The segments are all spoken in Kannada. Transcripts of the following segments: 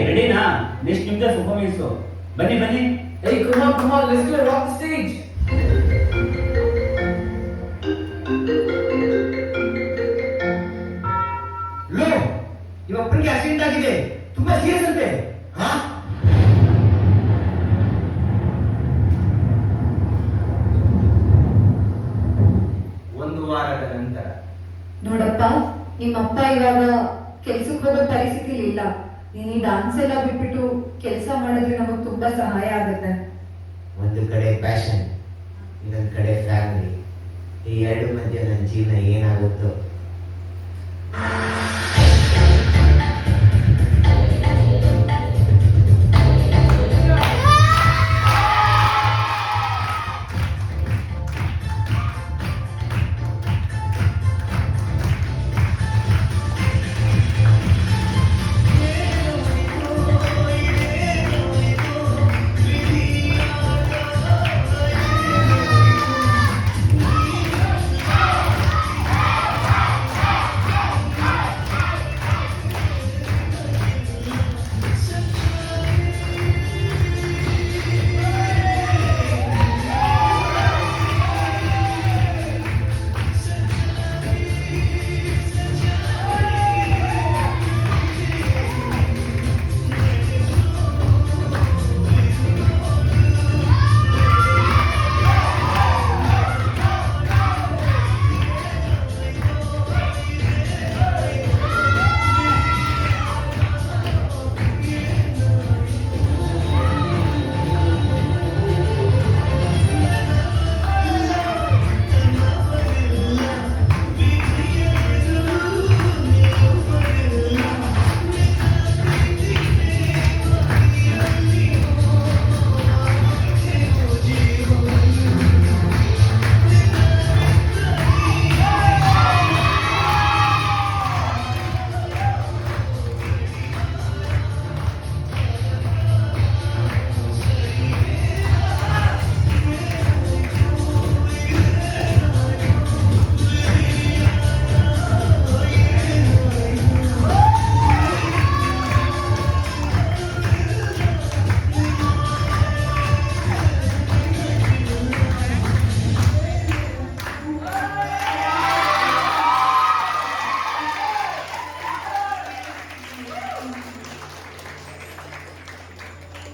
ರೆಡಿನಾ? ನೆಕ್ಸ್ಟ್ ನಿಮ್ದೆ ಪರ್ಫಾರ್ಮೆನ್ಸ್. ಬನ್ನಿ ಬನ್ನಿ. Hey, come on, let's go rock the stage. ಲೋ, ಇವಪ್ಪನಿಗೆ ಆಕ್ಸಿಡೆಂಟ್ ಆಗಿದೆ, ತುಂಬಾ ಸೀರಿಯಸ್ ಅಂತೆ. ಹಾ? ಒಂದು ವಾರದ ನಂತರ. ನೋಡಪ್ಪ, ನಿಮ್ಮಪ್ಪ ಇವಾಗ ಕೆಲ್ಸಕ್ಕೆ ಹೋಗೋ ಪರಿಸ್ಥಿತಿ ಇಲ್ಲ. ನೀನು ಈ ಡಾನ್ಸ್ ಎಲ್ಲ ಬಿಟ್ಬಿಟ್ಟು ಕೆಲಸ ಮಾಡಿದ್ರೆ ನಮಗ್ ತುಂಬಾ ಸಹಾಯ ಆಗುತ್ತೆ. ಒಂದು ಕಡೆ ಪ್ಯಾಷನ್, ಇನ್ನೊಂದು ಕಡೆ ಫ್ಯಾಮಿಲಿ. ಈ ಎರಡು ಮಧ್ಯೆ ನನ್ನ ಜೀವನ ಏನಾಗುತ್ತೋ.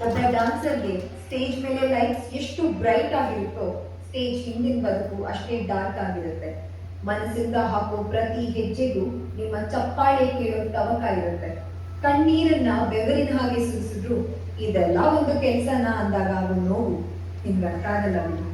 ಒಬ್ಬ ಡಾನ್ಸರ್ಗೆ ಸ್ಟೇಜ್ ಮೇಲೆ ಲೈಟ್ಸ್ ಎಷ್ಟು ಬ್ರೈಟ್ ಆಗಿರುತ್ತೋ, ಸ್ಟೇಜ್ ಹಿಂದಿನ ಬದುಕು ಅಷ್ಟೇ ಡಾರ್ಕ್ ಆಗಿರುತ್ತೆ. ಮನಸ್ಸಿಂದ ಹಾಕೋ ಪ್ರತಿ ಹೆಜ್ಜೆಗೂ ನಿಮ್ಮ ಚಪ್ಪಾಳೆ ಕೇಳೋ ತವಕ ಇರುತ್ತೆ. ಕಣ್ಣೀರನ್ನ ಬೆವರಿನ ಹಾಗೆ ಸುರಿಸಿದ್ರು ಇದೆಲ್ಲ ಒಂದು ಕೆಲ್ಸನ ಅಂದಾಗ ಆಗೋ ನೋವು ನಿಮ್ಗೆ ಅರ್ಥ ಆಗಲ್ಲ ಬಿಡು.